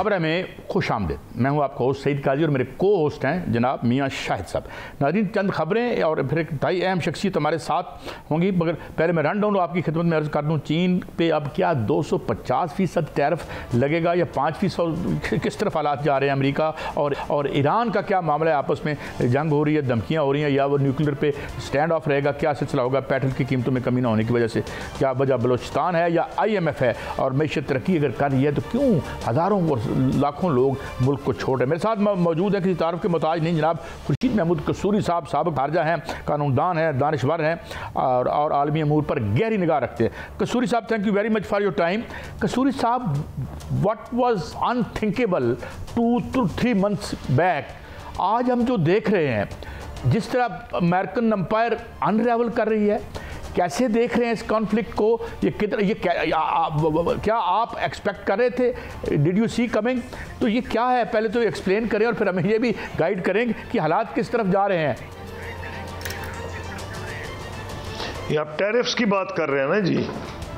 खबर में खुश आमदेद। मैं हूं आपका होस्ट सईद काजी और मेरे को होस्ट हैं जनाब मियां शाहिद साहब। नाज़रीन, चंद खबरें और फिर एक ढाई अहम शख्सियत हमारे साथ होंगी, मगर पहले मैं रन डाउन आपकी खिदमत में अर्ज़ कर दूँ। चीन पे अब क्या 250% टैरिफ लगेगा या 5%? किस तरफ हालात जा रहे हैं? अमेरिका और ईरान का क्या मामला है? आपस में जंग हो रही है, धमकियाँ हो रही हैं, या वो न्यूक्लियर पे स्टैंड ऑफ रहेगा? क्या सिलसिला होगा? पेट्रोल की कीमतों में कमी ना होने की वजह से क्या वजह बलोचिस्तान है या IMF है? और मैशत तरक्की अगर कर रही है तो क्यों हज़ारों और लाखों लोग मुल्क को छोड़ रहे हैं? मेरे साथ मौजूद है, किसी तारुफ के मोहताज नहीं, जनाब खुर्शीद महमूद कसूरी साहब, साबिक़ खारजा हैं, कानूनदान हैं, दानिशवर हैं और आलमी अमूर पर गहरी निगाह रखते हैं। Kasuri sahab, thank you very much for your time. Kasuri sahab, what was unthinkable 2 to 3 months back, आज हम जो देख रहे हैं, जिस तरह अमेरिकन एम्पायर अनरेवल कर रही है, कैसे देख रहे हैं इस कॉन्फ्लिक्ट को? क्या आप एक्सपेक्ट कर रहे थे? Did you see coming? तो ये क्या है, पहले तो एक्सप्लेन करें और फिर हमें ये भी गाइड करेंगे कि हालात किस तरफ जा रहे हैं। ये आप टैरिफ्स की बात कर रहे हैं ना जी?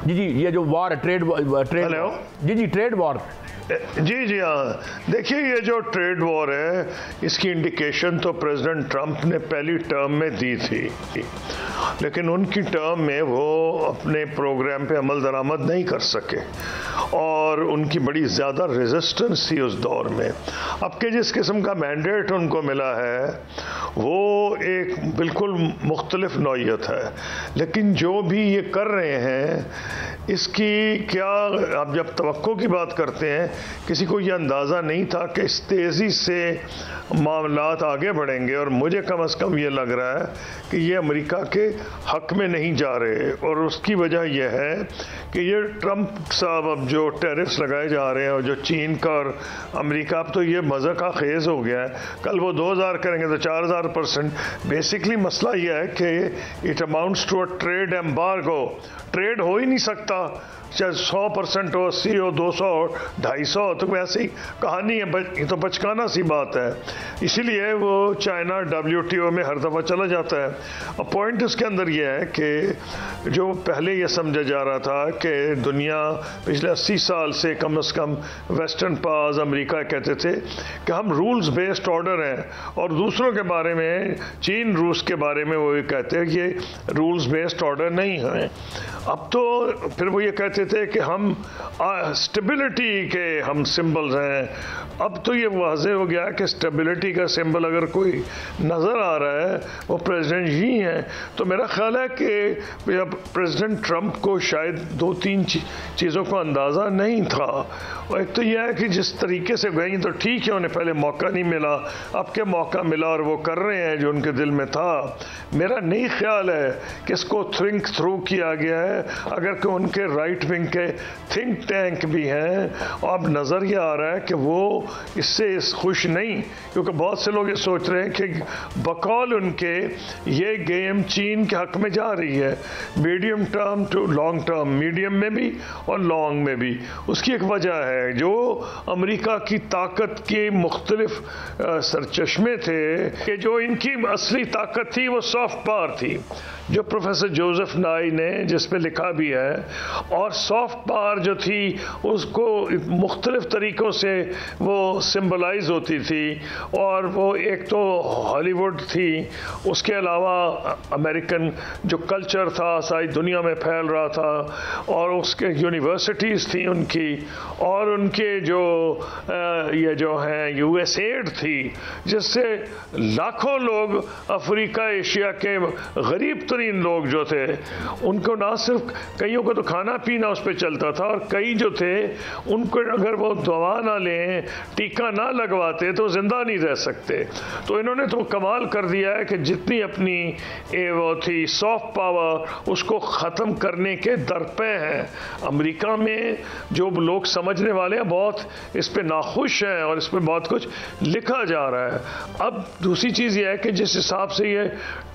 जी, ये जो वॉर, ट्रेड हेलो जी, ट्रेड वॉर। जी हाँ, देखिए ये जो ट्रेड वॉर है, इसकी इंडिकेशन तो प्रेसिडेंट ट्रंप ने पहली टर्म में दी थी, लेकिन उनकी टर्म में वो अपने प्रोग्राम पे अमल दरामद नहीं कर सके और उनकी बड़ी ज़्यादा रेजिस्टेंस थी उस दौर में। अब के जिस किस्म का मैंडेट उनको मिला है वो एक बिल्कुल मुख्तलिफ नौइयत है, लेकिन जो भी ये कर रहे हैं इसकी क्या, आप जब तवक्को की बात करते हैं, किसी को ये अंदाज़ा नहीं था कि इस तेज़ी से मामलात आगे बढ़ेंगे, और मुझे कम से कम ये लग रहा है कि ये अमेरिका के हक़ में नहीं जा रहे। और उसकी वजह यह है कि ये ट्रंप साहब अब जो टैरिफ्स लगाए जा रहे हैं और जो चीन का और अमेरिका, अब तो ये मज़ा का खेज़ हो गया है। कल वो 2000 करेंगे तो 4000%। बेसिकली मसला यह है कि it amounts to a trade embargo. Trade हो ही नहीं सकता, चाहे 100% हो, 80 हो, 200 हो, 250 हो, तो वैसे ही कहानी है। ये तो बचकाना सी बात है, इसीलिए वो चाइना WTO में हर दफ़ा चला जाता है। अब पॉइंट इसके अंदर ये है कि जो पहले ये समझा जा रहा था कि दुनिया पिछले 80 साल से कम वेस्टर्न पावर्स, अमेरिका कहते थे कि हम रूल्स बेस्ड ऑर्डर हैं, और दूसरों के बारे में, चीन रूस के बारे में वो ये कहते हैं कि ये रूल्स बेस्ड ऑर्डर नहीं है। अब तो फिर वो ये कहते थे कि हम स्टेबिलिटी के हम सिंबल्स हैं। अब तो ये वाज़ेह हो गया कि स्टेबिलिटी का सिंबल अगर कोई नज़र आ रहा है वो प्रेसिडेंट ही हैं। तो मेरा ख्याल है कि अब प्रेसिडेंट ट्रंप को शायद 2-3 चीज़ों को अंदाज़ा नहीं था। और एक तो यह है कि जिस तरीके से गई तो ठीक है, उन्हें पहले मौका नहीं मिला, अब के मौका मिला और वो कर रहे हैं जो उनके दिल में था। मेरा नहीं ख्याल है कि इसको थिंक थ्रू किया गया है, अगर कि उनके राइट विंग के थिंक टैंक भी हैं। और अब नज़र ये आ रहा है कि वो इससे खुश नहीं, क्योंकि बहुत से लोग ये सोच रहे हैं कि बकौल उनके ये गेम चीन के हक़ में जा रही है, medium term to long term, medium में भी और लॉन्ग में भी। उसकी एक वजह है, जो अमेरिका की ताकत के मुख्तलिफ सरचश्मे थे कि जो इनकी असली ताकत थी वो सॉफ्ट पावर थी, जो प्रोफेसर जोसेफ नाई ने जिस पे लिखा भी है। और सॉफ्ट पावर जो थी उसको मुख्तलिफ तरीक़ों से वो सिंबलाइज होती थी, और वो एक तो हॉलीवुड थी, उसके अलावा अमेरिकन जो कल्चर था सारी दुनिया में फैल रहा था, और उसके यूनिवर्सिटीज़ थी उनकी, और उनके जो ये जो हैं USAID थी, जिससे लाखों लोग अफ्रीका, एशिया के गरीब तरीन लोग जो थे, उनको ना सिर्फ कईयों को तो खाना पीना उस पर चलता था, और कई जो थे उनको अगर वो दवा ना लें, टीका ना लगवाते तो जिंदा नहीं रह सकते। तो इन्होंने तो कमाल कर दिया है कि जितनी अपनी वो थी सॉफ्ट पावर उसको ख़त्म करने के दरपे हैं। अमेरिका में जो लोग समझने वाले हैं बहुत इस पे नाखुश हैं, और इस पे बहुत कुछ लिखा जा रहा है। अब दूसरी चीज़ ये है कि जिस हिसाब से ये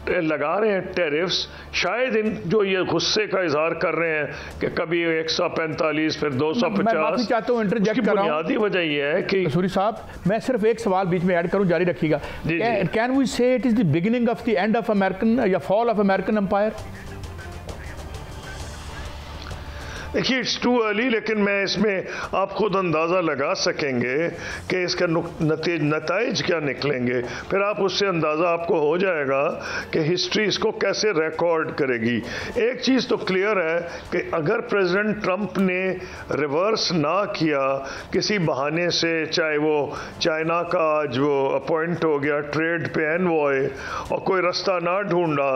लगा रहे हैं टैरिफ्स, शायद इन जो ये गुस्से का इजहार कर रहे हैं कि कभी 145 फिर 250, चाहता हूं इंटरजेक्ट कर रहा हूं। बुनियादी वजह यह है कि कसूरी साहब, मैं सिर्फ एक सवाल बीच में ऐड करूं, जारी रखिएगा। कैन वी से it is the beginning of the end of American या फॉल ऑफ अमेरिकन एम्पायर? देखिए इट्स टू अर्ली, लेकिन मैं इसमें आप खुद अंदाज़ा लगा सकेंगे कि इसका नतीज क्या निकलेंगे, फिर आप उससे अंदाज़ा आपको हो जाएगा कि हिस्ट्री इसको कैसे रिकॉर्ड करेगी। एक चीज़ तो क्लियर है कि अगर प्रेसिडेंट ट्रंप ने रिवर्स ना किया किसी बहाने से, चाहे वो चाइना का आज वो अपॉइंट हो गया ट्रेड पे एनवॉय और कोई रास्ता ना ढूंढा,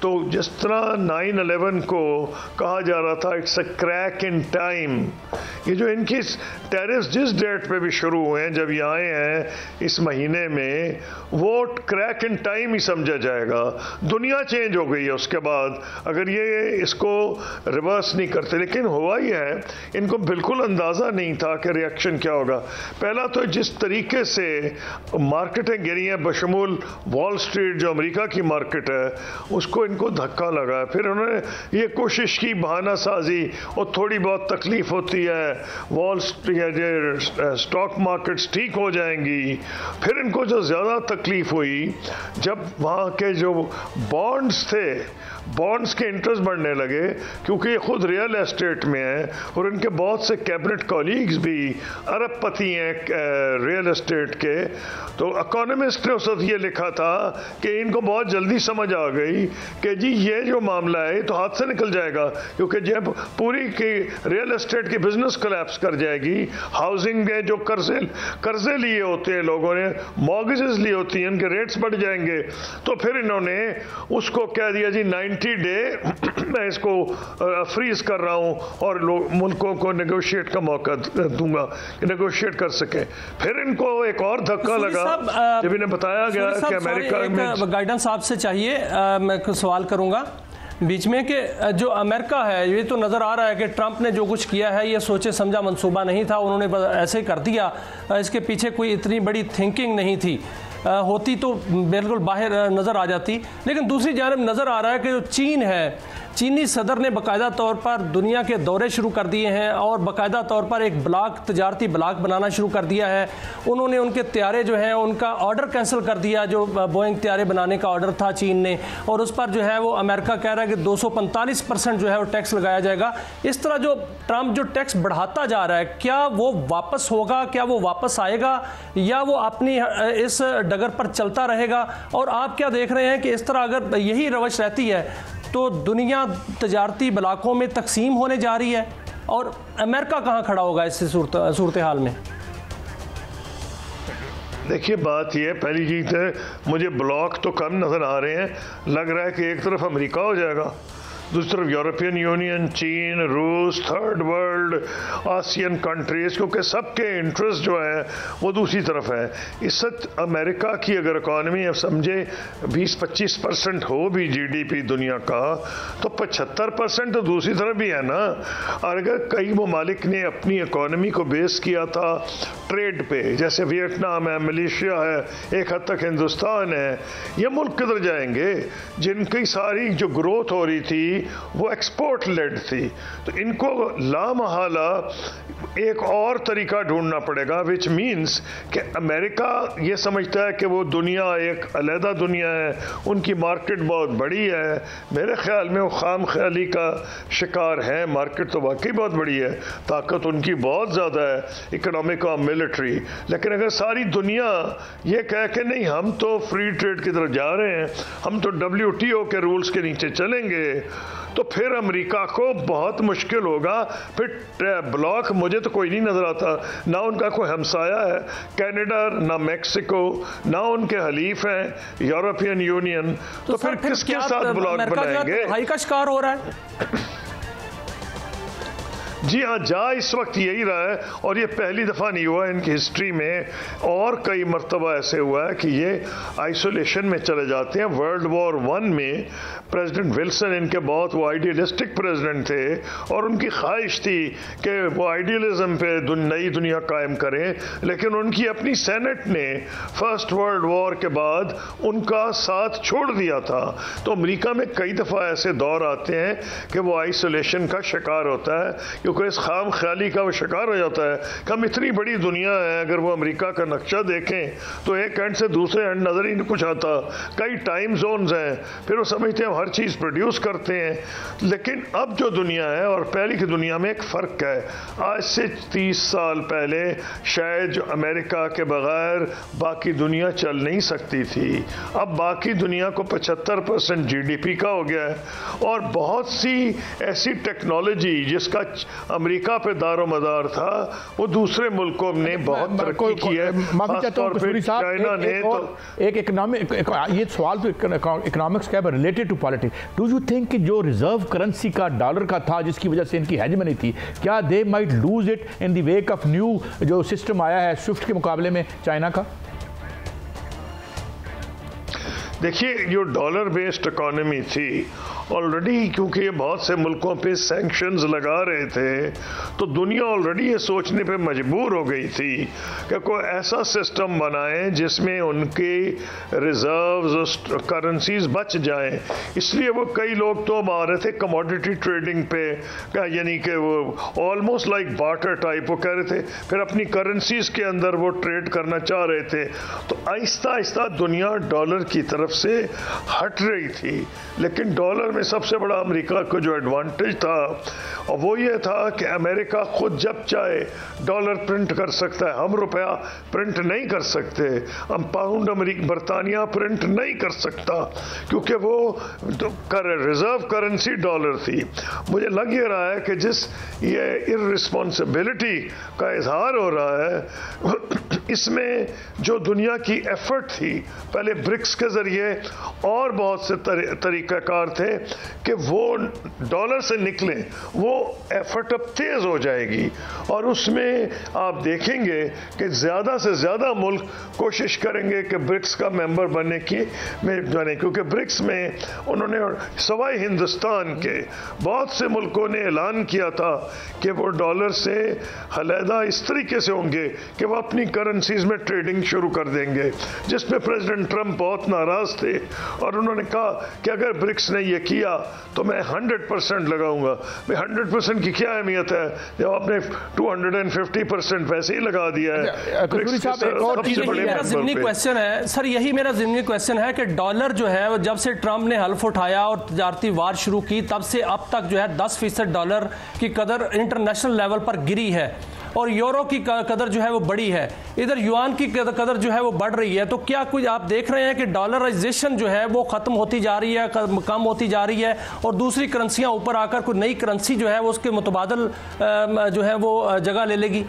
तो जिस तरह 9/11 को कहा जा रहा था it's a crack in time, ये जो इनकी टेरिस जिस डेट पे भी शुरू हुए हैं, जब ये आए हैं इस महीने में, वो क्रैक इन टाइम ही समझा जाएगा। दुनिया चेंज हो गई है उसके बाद अगर ये इसको रिवर्स नहीं करते। लेकिन हुआ ही है, इनको बिल्कुल अंदाज़ा नहीं था कि रिएक्शन क्या होगा। पहला तो जिस तरीके से मार्केटें गिरी हैं, बशमूल वॉल स्ट्रीट जो अमेरिका की मार्केट है, उसको इनको धक्का लगा। फिर उन्होंने ये कोशिश की बहाना साजी, और थोड़ी बहुत तकलीफ होती है, वॉल स्ट्रीट स्टॉक मार्केट्स ठीक हो जाएंगी। फिर इनको जो ज़्यादा तकलीफ हुई जब वहाँ के जो बॉन्ड्स थे, बॉन्ड्स के इंटरेस्ट बढ़ने लगे, क्योंकि ये खुद रियल एस्टेट में है और इनके बहुत से कैबिनेट कॉलीग्स भी अरबपति हैं रियल एस्टेट के। तो इकोनॉमिस्ट ने उस वक्त ये लिखा था कि इनको बहुत जल्दी समझ आ गई कि जी ये जो मामला है तो हाथ से निकल जाएगा, क्योंकि जब पूरी की रियल एस्टेट की बिजनेस कोलैप्स कर जाएगी, हाउसिंग के जो कर्जे लिए होते हैं लोगों ने, मॉर्गेजेस ली होती हैं, उनके रेट्स बढ़ जाएंगे। तो फिर इन्होंने उसको कह दिया जी 90 डे मैं इसको फ्रीज कर रहा हूं और मुल्कों को नेगोशिएट का मौका दूंगा, नेगोशिएट कर सके। फिर इनको एक और धक्का लगा जब इन्हें बताया गया कि अमेरिका में गाइडेंस आपसे चाहिए। मैं सवाल करूंगा बीच में कि जो अमेरिका है, ये तो नज़र आ रहा है कि ट्रंप ने जो कुछ किया है ये सोचे समझा मंसूबा नहीं था, उन्होंने ऐसे ही कर दिया, इसके पीछे कोई इतनी बड़ी थिंकिंग नहीं थी, होती तो बिल्कुल बाहर नज़र आ जाती। लेकिन दूसरी जानब नज़र आ रहा है कि जो चीन है, चीनी सदर ने बाकायदा तौर पर दुनिया के दौरे शुरू कर दिए हैं और बाकायदा तौर पर एक ब्लॉक, तजारती ब्लॉक बनाना शुरू कर दिया है। उन्होंने उनके त्यारे जो हैं उनका ऑर्डर कैंसिल कर दिया, जो बोइंग त्यारे बनाने का ऑर्डर था चीन ने, और उस पर जो है वो अमेरिका कह रहा है कि 245% जो है वो टैक्स लगाया जाएगा। इस तरह जो ट्रंप जो टैक्स बढ़ाता जा रहा है, क्या वो वापस होगा, क्या वो वापस आएगा, या वो अपनी इस डगर पर चलता रहेगा? और आप क्या देख रहे हैं कि इस तरह अगर यही रवश रहती है तो दुनिया तजारती ब्लॉकों में तकसीम होने जा रही है, और अमेरिका कहाँ खड़ा होगा इस सूरत हाल में? देखिए बात यह, पहली चीज़ है मुझे ब्लॉक तो कम नज़र आ रहे हैं, लग रहा है कि एक तरफ अमेरिका हो जाएगा, दूसरी तरफ यूरोपियन यूनियन, चीन, रूस, थर्ड वर्ल्ड, आसियन कंट्रीज, क्योंकि सबके इंटरेस्ट जो है वो दूसरी तरफ है। इस वक्त अमेरिका की अगर इकॉनमी अब समझे 20-25% हो भी जीडीपी दुनिया का, तो 75% तो दूसरी तरफ भी है ना। और अगर कई ममालिक ने अपनी इकॉनमी को बेस किया था ट्रेड पे, जैसे वियतनाम है, मलेशिया है, एक हद तक हिंदुस्तान है, ये मुल्क किधर जाएंगे जिनकी सारी जो ग्रोथ हो रही थी वो एक्सपोर्ट लेड थी? तो इनको लामहला एक और तरीका ढूंढना पड़ेगा, विच मीन्स कि अमेरिका ये समझता है कि वो दुनिया एक अलहदा दुनिया है, उनकी मार्केट बहुत बड़ी है। मेरे ख्याल में वो खाम ख्याली का शिकार है। मार्केट तो वाकई बहुत बड़ी है, ताकत उनकी बहुत ज़्यादा है, इकोनॉमिक और मिलिट्री। लेकिन अगर सारी दुनिया ये कह के नहीं हम तो फ्री ट्रेड की तरफ जा रहे हैं, हम तो WTO के रूल्स के नीचे चलेंगे, तो फिर अमेरिका को बहुत मुश्किल होगा। फिर ब्लॉक मुझे तो कोई नहीं नजर आता, ना उनका कोई हमसाया है कनाडा, ना मैक्सिको, ना उनके हलीफ हैं यूरोपियन यूनियन, तो फिर किसके साथ ब्लॉक बनाएंगे? हाई का शिकार हो रहा है। जी हाँ, जा इस वक्त यही रहा है, और ये पहली दफ़ा नहीं हुआ इनकी हिस्ट्री में, और कई मरतबा ऐसे हुआ है कि ये आइसोलेशन में चले जाते हैं। वर्ल्ड वॉर 1 में प्रेसिडेंट विल्सन इनके बहुत वो आइडियलिस्टिक प्रेसिडेंट थे, और उनकी ख्वाहिश थी कि वो आइडियलिज्म पे नई दुनिया कायम करें, लेकिन उनकी अपनी सेनेट ने फर्स्ट वर्ल्ड वॉर के बाद उनका साथ छोड़ दिया था। तो अमेरिका में कई दफ़ा ऐसे दौर आते हैं कि वो आइसोलेशन का शिकार होता है, क्योंकि उनको इस खाम ख्याली का वो शिकार हो जाता है कि हम इतनी बड़ी दुनिया है, अगर वो अमेरिका का नक्शा देखें तो एक एंड से दूसरे एंड नज़र ही नहीं कुछ आता, कई टाइम जोन्स हैं, फिर वो समझते हैं हम हर चीज़ प्रोड्यूस करते हैं। लेकिन अब जो दुनिया है और पहले की दुनिया में एक फ़र्क है। आज से 30 साल पहले शायद जो अमेरिका के बगैर बाकी दुनिया चल नहीं सकती थी, अब बाकी दुनिया को 75% GDP का हो गया है और बहुत सी ऐसी टेक्नोलॉजी जिसका अमेरिका पे दारोमदार था वो दूसरे मुल्कों ने बहुत तरक्की की है। चाइना ने तो एक इकोनॉमिक, ये सवाल तो इकोनॉमिक्स का है related to politics. Do you think कि जो रिजर्व करेंसी का डॉलर का था जिसकी वजह से इनकी हेजमनी थी, क्या they might lose it in the wake of new जो सिस्टम आया है स्विफ्ट के मुकाबले में चाइना का? देखिए, जो डॉलर बेस्ड इकोनॉमी थी ऑलरेडी, क्योंकि ये बहुत से मुल्कों पे सैंक्शंस लगा रहे थे, तो दुनिया ऑलरेडी ये सोचने पे मजबूर हो गई थी कि कोई ऐसा सिस्टम बनाएं जिसमें उनके रिजर्व्स करेंसीज बच जाएं। इसलिए वो कई लोग तो आ रहे थे कमोडिटी ट्रेडिंग पे, यानी कि वो ऑलमोस्ट लाइक बार्टर टाइप वो कह रहे थे, फिर अपनी करेंसीज के अंदर वो ट्रेड करना चाह रहे थे। तो आहिस्ता आहिस्ता दुनिया डॉलर की तरफ से हट रही थी। लेकिन डॉलर में सबसे बड़ा अमेरिका को जो एडवांटेज था और वो ये था कि अमेरिका खुद जब चाहे डॉलर प्रिंट कर सकता है। हम रुपया प्रिंट नहीं कर सकते, हम पाउंड बरतानिया प्रिंट नहीं कर सकता, क्योंकि वो रिजर्व करेंसी डॉलर थी। मुझे लग ये रहा है कि जिस ये इररिस्पॉन्सिबिलिटी का इजहार हो रहा है इसमें जो दुनिया की एफर्ट थी पहले ब्रिक्स के जरिए और बहुत से तरीक़ाकार थे कि वो डॉलर से निकले, वो एफर्ट अब तेज़ हो जाएगी और उसमें आप देखेंगे कि ज़्यादा से ज़्यादा मुल्क कोशिश करेंगे कि ब्रिक्स का मेंबर बनने की में जाने, क्योंकि ब्रिक्स में उन्होंने सवाई हिंदुस्तान के बहुत से मुल्कों ने ऐलान किया था कि वो डॉलर से अलहदा इस तरीके से होंगे कि वो अपनी करेंसीज में ट्रेडिंग शुरू कर देंगे, जिसमें प्रेसिडेंट ट्रंप बहुत नाराज़ थे और उन्होंने कहा कि अगर ब्रिक्स ने ये किया तो मैं 100% लगाऊंगा। मैं 100% की क्या अहमियत है जब आपने 250% वैसे ही लगा दिया है। मेरा ज़िमनी क्वेश्चन है सर, यही मेरा ज़िमनी क्वेश्चन है कि डॉलर जो है जब से ट्रंप ने हल्फ उठाया और तजारती वार शुरू की तब से अब तक जो है 10% डॉलर की कदर इंटरनेशनल लेवल पर गिरी है और यूरो की कदर जो है वो बढ़ी है, इधर युआन की कदर जो है वो बढ़ रही है। तो क्या कुछ आप देख रहे हैं कि डॉलराइजेशन जो है वो ख़त्म होती जा रही है, कम होती जा रही है और दूसरी करेंसियां ऊपर आकर कोई नई करेंसी जो है वो उसके मुतबादल जो है वो जगह ले लेगी?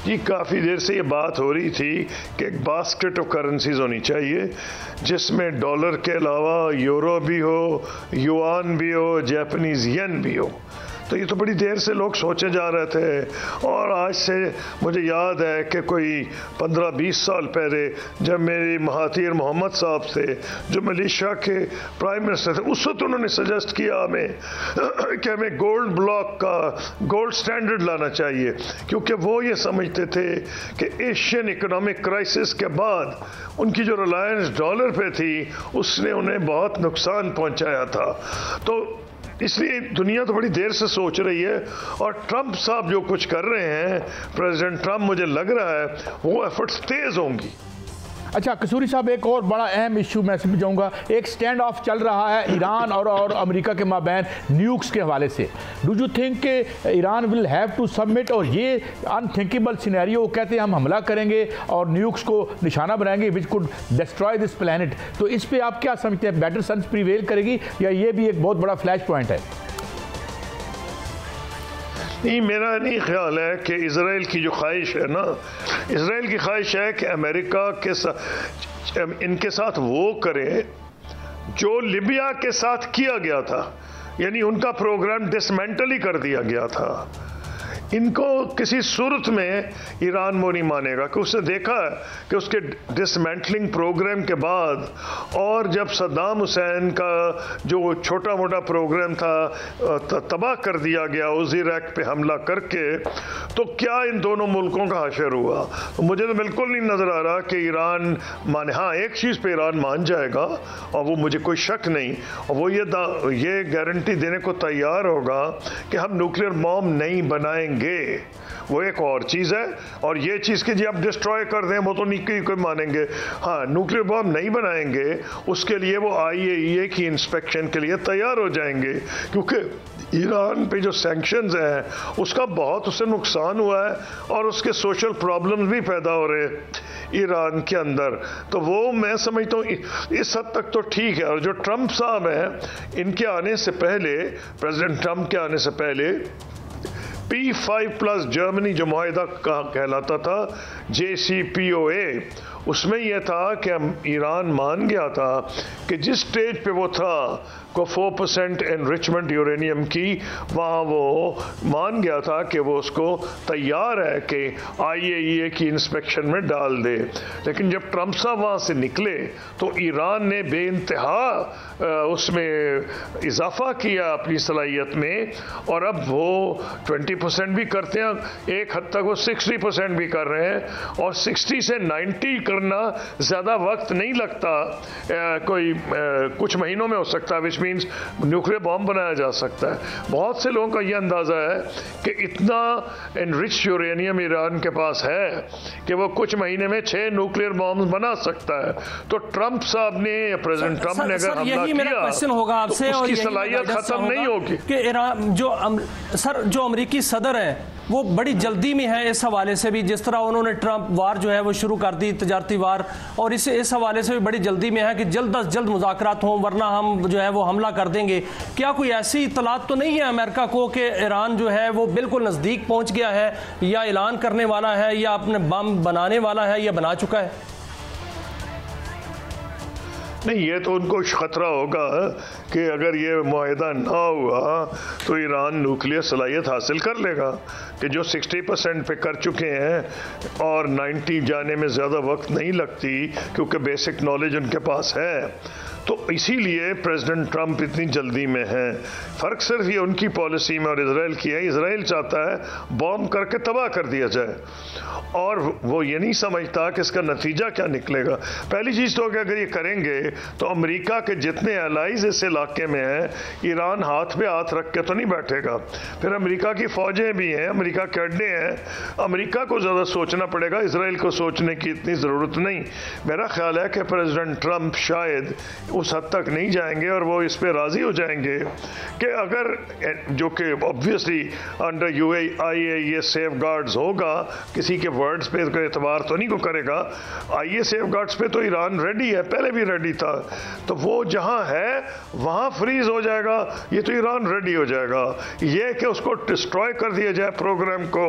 जी, काफ़ी देर से ये बात हो रही थी कि एक बास्केट ऑफ करेंसीज होनी चाहिए जिसमें डॉलर के अलावा यूरो भी हो, युआन भी हो, जापानीज येन भी हो। तो ये तो बड़ी देर से लोग सोचे जा रहे थे और आज से मुझे याद है कि कोई 15-20 साल पहले जब मेरी महातीर मोहम्मद साहब थे जो मलेशिया के प्राइम मिनिस्टर थे, उस वक्त उन्होंने सजेस्ट किया हमें कि हमें गोल्ड ब्लॉक का गोल्ड स्टैंडर्ड लाना चाहिए, क्योंकि वो ये समझते थे कि एशियन इकोनॉमिक क्राइसिस के बाद उनकी जो रिलायंस डॉलर पे थी उसने उन्हें बहुत नुकसान पहुंचाया था। तो इसलिए दुनिया तो बड़ी देर से सोच रही है और ट्रंप साहब जो कुछ कर रहे हैं, प्रेसिडेंट ट्रंप, मुझे लग रहा है वो एफर्ट्स तेज होंगी। अच्छा कसूरी साहब, एक और बड़ा अहम इशू मैं समझाऊंगा, एक स्टैंड ऑफ चल रहा है ईरान और अमेरिका के माबैन न्यूक्स के हवाले से। डू यू थिंक कि Iran will have to submit, और ये अनथिंकेबल सिनेरियो, वो कहते हैं हम हमला करेंगे और न्यूक्स को निशाना बनाएंगे which could destroy this planet, तो इस पर आप क्या समझते हैं? बेटर सेंस प्रिवेल करेगी या ये भी एक बहुत बड़ा फ्लैश पॉइंट है? नहीं, मेरा नहीं ख्याल है कि इजराइल की जो ख्वाहिश है ना, इजराइल की ख्वाहिश है कि अमेरिका के साथ इनके साथ वो करे जो लिबिया के साथ किया गया था, यानी उनका प्रोग्राम डिसमेंटल ही कर दिया गया था। इनको किसी सूरत में ईरान वो नहीं मानेगा कि उसने देखा कि उसके डिसमेंटलिंग प्रोग्राम के बाद और जब सद्दाम हुसैन का जो छोटा मोटा प्रोग्राम था तबाह कर दिया गया उस इराक पे हमला करके, तो क्या इन दोनों मुल्कों का हशर हुआ। तो मुझे तो बिल्कुल नहीं नज़र आ रहा कि ईरान माने। हाँ, एक चीज़ पे ईरान मान जाएगा और वो मुझे कोई शक नहीं, और वो ये गारंटी देने को तैयार होगा कि हम न्यूक्लियर बॉम्ब नहीं बनाएंगे। वो एक और चीज़ है। और ये चीज़ कि जी आप डिस्ट्रॉय कर दें वो तो नहीं कोई मानेंगे। हाँ, न्यूक्लियर बॉम्ब नहीं बनाएंगे, उसके लिए वो IAEA की इंस्पेक्शन के लिए तैयार हो जाएंगे, क्योंकि ईरान पे जो सैंक्शंस हैं उसका बहुत उससे नुकसान हुआ है और उसके सोशल प्रॉब्लम्स भी पैदा हो रहे हैं ईरान के अंदर। तो वो मैं समझता हूँ इस हद तक तो ठीक है। और जो ट्रंप साहब हैं, इनके आने से पहले, प्रेसिडेंट ट्रंप के आने से पहले P5+ जर्मनी जो मुआहिदा कहलाता था, JCPOA, उसमें यह था कि ईरान मान गया था कि जिस स्टेज पे वो था को 4% एनरिचमेंट यूरेनियम की, वहाँ वो मान गया था कि वो उसको तैयार है कि IAEA की इंस्पेक्शन में डाल दे। लेकिन जब ट्रंप साहब वहाँ से निकले तो ईरान ने बेइंतहा उसमें इजाफा किया अपनी सलाहियत में, और अब वो 20% भी करते हैं, एक हद तक वो 60% भी कर रहे हैं, और 60 से 90 करना ज़्यादा वक्त नहीं लगता, कुछ महीनों में हो सकता है, विच मीन्स न्यूक्लियर बॉम्ब बनाया जा सकता है। बहुत से लोगों का ये अंदाज़ा है कि इतना एनरिच यूरेनियम ईरान के पास है कि वो कुछ महीने में 6 न्यूक्लियर बॉम्ब बना सकता है। तो ट्रंप साहब ने, प्रेसिडेंट ट्रंप ने अगर हमला किया क्वेश्चन होगा आपसे, तो उसकी सलाहियत खत्म नहीं होगी कि ईरान जो अमेरिकी सदर है वो बड़ी जल्दी में है इस हवाले से भी, जिस तरह उन्होंने ट्रंप वार जो है वो शुरू कर दी, तजारती वार, और इस हवाले से भी बड़ी जल्दी में है कि जल्द अज जल्द मुज़ाकरात हों वरना हम जो है वो हमला कर देंगे। क्या कोई ऐसी इत्तलात तो नहीं है अमेरिका को कि ईरान जो है वो बिल्कुल नज़दीक पहुंच गया है, या ऐलान करने वाला है, या अपने बम बनाने वाला है, या बना चुका है? नहीं, ये तो उनको खतरा होगा कि अगर ये मुआहिदा ना हुआ तो ईरान न्यूक्लियर सलाहियत हासिल कर लेगा, कि जो 60% पे कर चुके हैं और 90 जाने में ज़्यादा वक्त नहीं लगती क्योंकि बेसिक नॉलेज उनके पास है। तो इसीलिए प्रेसिडेंट ट्रंप इतनी जल्दी में है। फ़र्क सिर्फ ये उनकी पॉलिसी में और इजराइल की है। इजराइल चाहता है बॉम्ब करके तबाह कर दिया जाए, और वो ये नहीं समझता कि इसका नतीजा क्या निकलेगा। पहली चीज़ तो अगर ये करेंगे तो अमेरिका के जितने एलाइज इस इलाके में हैं, ईरान हाथ पे हाथ रख के तो नहीं बैठेगा। फिर अमेरिका की फ़ौजें भी हैं, अमेरिका के अड्डे हैं, अमेरिका को ज़्यादा सोचना पड़ेगा, इसराइल को सोचने की इतनी ज़रूरत नहीं। मेरा ख्याल है कि प्रेसिडेंट ट्रंप शायद उस हद तक नहीं जाएंगे और वो इस पे राज़ी हो जाएंगे कि अगर, जो कि obviously under IAEA safe guards होगा, किसी के वर्ड्स पे कोई एतबार तो नहीं को करेगा। IAEA सेफ गार्ड्स पे तो ईरान रेडी है, पहले भी रेडी था, तो वो जहाँ है वहाँ फ्रीज हो जाएगा, ये तो ईरान रेडी हो जाएगा। ये कि उसको डिस्ट्रॉय कर दिया जाए प्रोग्राम को,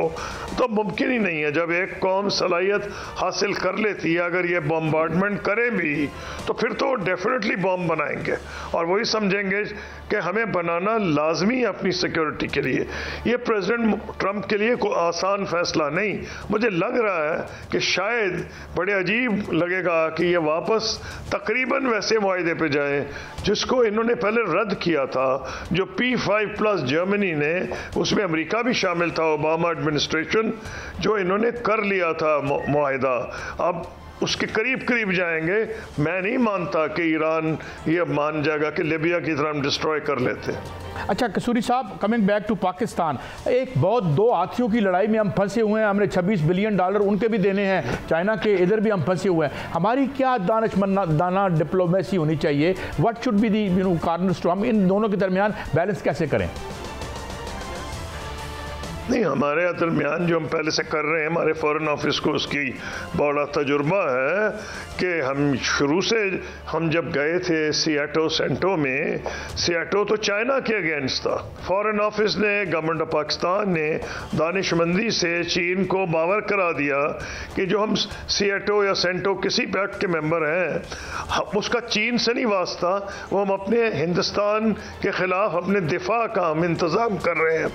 तो मुमकिन ही नहीं है। जब एक कौम सलाहियत हासिल कर लेती है, अगर ये बम्बार्डमेंट करें भी तो फिर तो डेफिनेटली बॉम्ब बनाएंगे, और वही समझेंगे कि हमें बनाना लाजमी है अपनी सिक्योरिटी के लिए। ये प्रेसिडेंट ट्रंप के लिए कोई आसान फैसला नहीं। मुझे लग रहा है कि शायद बड़े अजीब लगेगा कि ये वापस तकरीबन वैसे मुआहिदे पे जाएं जिसको इन्होंने पहले रद्द किया था, जो P5+ जर्मनी ने, उसमें अमेरिका भी शामिल था, ओबामा एडमिनिस्ट्रेशन, जो इन्होंने कर लिया था मुआहिदा। अब उसके करीब करीब जाएंगे। मैं नहीं मानता कि ईरान ये मान जाएगा कि लीबिया की तरह हम डिस्ट्रॉय कर लेते हैं। अच्छा कसूरी साहब, कमिंग बैक टू पाकिस्तान, एक बहुत दो हाथियों की लड़ाई में हम फंसे हुए हैं। हमने $26 बिलियन उनके भी देने हैं, चाइना के इधर भी हम फंसे हुए हैं। हमारी क्या दाना डिप्लोमेसी होनी चाहिए? What should be the cornerstone? हम इन दोनों के दरमियान बैलेंस कैसे करें? नहीं, हमारे दरमियान जो हम पहले से कर रहे हैं, हमारे फॉरेन ऑफिस को उसकी बड़ा तजुर्बा है कि हम शुरू से, हम जब गए थे सियाटो सेंटो में, सियाटो तो चाइना के अगेंस्ट था। फॉरेन ऑफिस ने, गवर्नमेंट ऑफ पाकिस्तान ने दानिशमंदी से चीन को बावर करा दिया कि जो हम सियाटो या सेंटो किसी पैक्ट के मेंबर हैं, उसका चीन से नहीं वास्ता, वो हम अपने हिंदुस्तान के खिलाफ अपने दिफा का हम इंतज़ाम कर रहे हैं।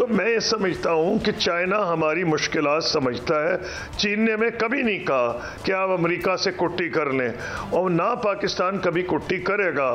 तो मैं ये समझता हूँ कि चाइना हमारी मुश्किलात समझता है। चीन ने हमें कभी नहीं कहा कि आप अमेरिका से कुट्टी कर लें, और ना पाकिस्तान कभी कुट्टी करेगा।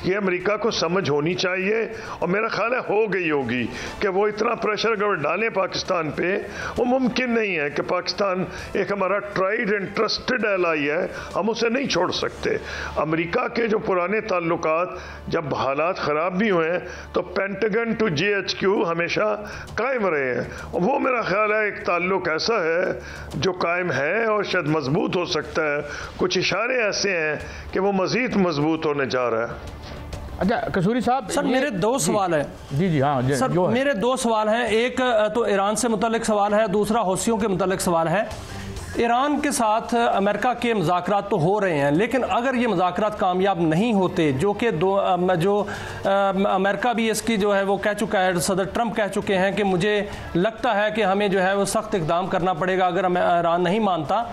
ये अमेरिका को समझ होनी चाहिए, और मेरा ख्याल है हो गई होगी कि वो इतना प्रेशर अगर डालें पाकिस्तान पे, वो मुमकिन नहीं है कि पाकिस्तान एक हमारा ट्राइड एंड ट्रस्टेड एलाई है, हम उसे नहीं छोड़ सकते। अमेरिका के जो पुराने ताल्लुकात जब हालात ख़राब भी हुए हैं तो पेंटागन टू GHQ हमेशा कायम रहे हैं, और वो मेरा ख्याल है एक ताल्लुक ऐसा है जो कायम है और शायद मजबूत हो सकता है। कुछ इशारे ऐसे हैं कि वो मज़ीद मजबूत होने जा रहा है। अच्छा कसूरी साहब, सर मेरे दो सवाल है। जी हाँ सर मेरे दो सवाल हैं, एक तो ईरान से मुतल्लिक सवाल है, दूसरा हौसियों के मुतल्लिक सवाल है। ईरान के साथ अमेरिका के मुज़ाकरात तो हो रहे हैं, लेकिन अगर ये मुज़ाकरात कामयाब नहीं होते, जो कि अमेरिका भी इसकी जो है वो कह चुका है, सदर ट्रंप कह चुके हैं कि मुझे लगता है कि हमें जो है वो सख्त इक़दाम करना पड़ेगा अगर ईरान नहीं मानता।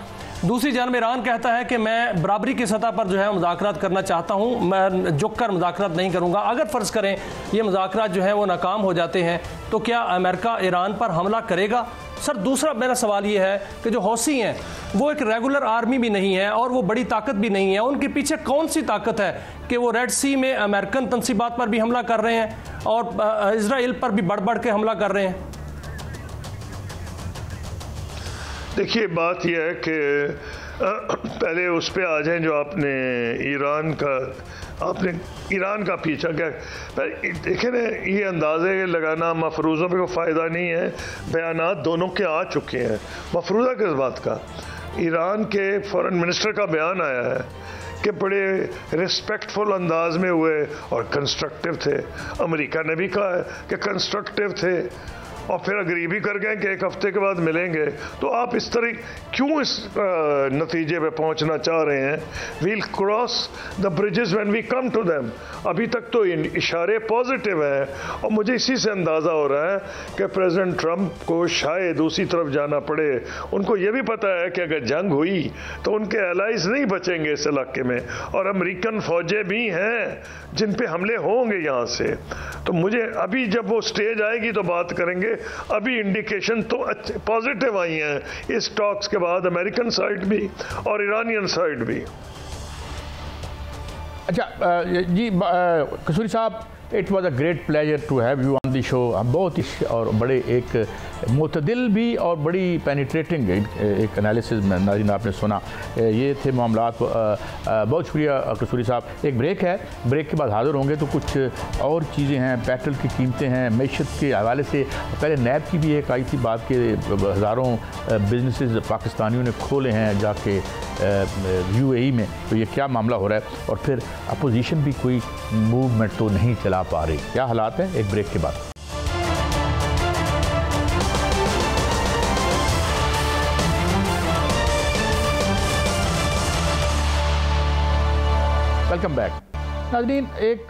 दूसरी जानब ईरान कहता है कि मैं बराबरी की सतह पर जो है मुज़ाकरात करना चाहता हूँ, मैं झुक कर मुज़ाकरात नहीं करूँगा। अगर फ़र्ज़ करें ये मुज़ाकरात जो है वो नाकाम हो जाते हैं तो क्या अमेरिका ईरान पर हमला करेगा? सर दूसरा मेरा सवाल ये है कि जो हौसी हैं वो एक रेगुलर आर्मी भी नहीं है और वो बड़ी ताकत भी नहीं है, उनके पीछे कौन सी ताकत है कि वो रेड सी में अमेरिकन तनसीबात पर भी हमला कर रहे हैं और इजराइल पर भी बढ़ बढ़ के हमला कर रहे हैं? देखिए बात यह है कि पहले उस पर आ जाएं जो आपने ईरान का पीछा क्या। देखें ना, ये अंदाजे लगाना मफरूज़ों पे कोई फ़ायदा नहीं है। बयानात दोनों के आ चुके हैं। मफरूज़ा किस बात का? ईरान के फॉरेन मिनिस्टर का बयान आया है कि बड़े रिस्पेक्टफुल अंदाज में हुए और कंस्ट्रक्टिव थे। अमेरिका ने भी कहा है कि कंस्ट्रक्टिव थे, और फिर अग्री भी कर गए कि एक हफ्ते के बाद मिलेंगे। तो आप इस तरह क्यों इस नतीजे पे पहुंचना चाह रहे हैं? We'll cross the bridges when we come to them. अभी तक तो इशारे पॉजिटिव हैं, और मुझे इसी से अंदाज़ा हो रहा है कि प्रेसिडेंट ट्रंप को शायद दूसरी तरफ जाना पड़े। उनको ये भी पता है कि अगर जंग हुई तो उनके एलाइज नहीं बचेंगे इस इलाके में, और अमेरिकन फ़ौजें भी हैं जिन पे हमले होंगे यहाँ से। तो मुझे अभी जब वो स्टेज आएगी तो बात करेंगे। अभी इंडिकेशन तो अच्छे पॉजिटिव आई हैं इस टॉक्स के बाद, अमेरिकन साइड भी और ईरानियन साइड भी। अच्छा ji Kasuri sahab, it was a great pleasure to have you on the show. हम बहुत ही और बड़े एक मुतदिल भी और बड़ी पेनिट्रेटिंग एक एनालिसिस में नाज़रीन आपने सुना। ये थे मामलात। बहुत शुक्रिया कसूरी साहब। एक ब्रेक है, ब्रेक के बाद हाज़िर होंगे तो कुछ और चीज़ें हैं, पेट्रोल की कीमतें हैं, मैशत के हवाले से। पहले नैब की भी एक आई थी बात के हज़ारों बिजनेसेस पाकिस्तानियों ने खोले हैं जाके UAE में, तो ये क्या मामला हो रहा है? और फिर अपोजिशन भी कोई मूवमेंट तो नहीं चला पा रही। क्या हालात हैं? एक ब्रेक के बाद। वेलकम बैक नाज़रीन। एक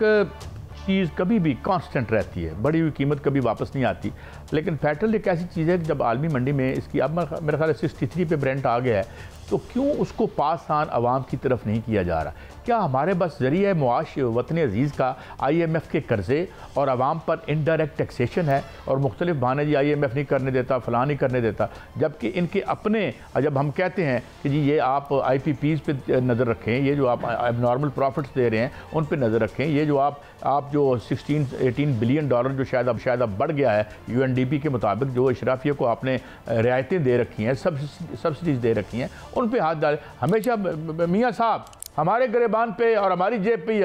चीज़ कभी भी कांस्टेंट रहती है, बढ़ी हुई कीमत कभी वापस नहीं आती, लेकिन पेट्रोल एक ऐसी चीज़ है कि जब आलमी मंडी में इसकी अब मेरा ख्याल 63 पे ब्रेंट आ गया है, तो क्यों उसको पास आन आवाम की तरफ नहीं किया जा रहा? क्या हमारे बस ज़रिए मुआश वतन अजीज़ का IMF के कर्ज़े और आवाम पर इनडायरेक्ट टैक्सेशन है, और मुख्तलिफ बहाने जी IMF नहीं करने देता, फ़लाँ नहीं करने देता, जबकि इनके अपने जब हम कहते हैं कि जी ये आप IPPs पे नज़र रखें, ये जो आप एबनॉर्मल प्रॉफिट्स दे रहे हैं उन पे नज़र रखें, ये जो आप जो 16-18 बिलियन डॉलर जो शायद अब बढ़ गया है UNDP के मुताबिक, जो अशराफिया को आपने रियायतें दे रखी हैं, सब्सिडीज़ दे रखी हैं, उन पर हाथ डालें। हमेशा मियाँ साहब हमारे गिरबान पे और हमारी जेब पे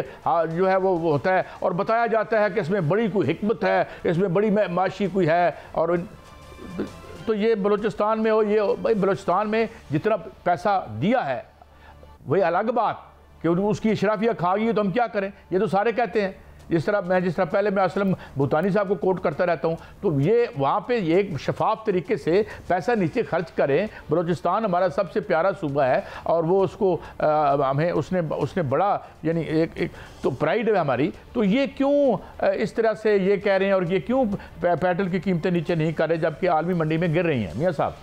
जो है वो होता है, और बताया जाता है कि इसमें बड़ी कोई हिकमत है, इसमें बड़ी माशी कोई है। और तो ये बलूचिस्तान में हो, ये भाई बलूचिस्तान में जितना पैसा दिया है वही अलग बात कि उसकी अशराफिया खा गई तो हम क्या करें? ये तो सारे कहते हैं। जिस तरह पहले मैं असलम भूतानी साहब को कोट करता रहता हूँ, तो ये वहाँ पे ये एक शफाफ तरीके से पैसा नीचे खर्च करें। बलूचिस्तान हमारा सबसे प्यारा सूबा है, और वो उसको हमें उसने बड़ा यानी एक तो प्राइड है हमारी। तो ये क्यों इस तरह से ये कह रहे हैं, और ये क्यों पेट्रोल की कीमतें नीचे नहीं कर रहे जबकि आलमी मंडी में गिर रही हैं? मियाँ साहब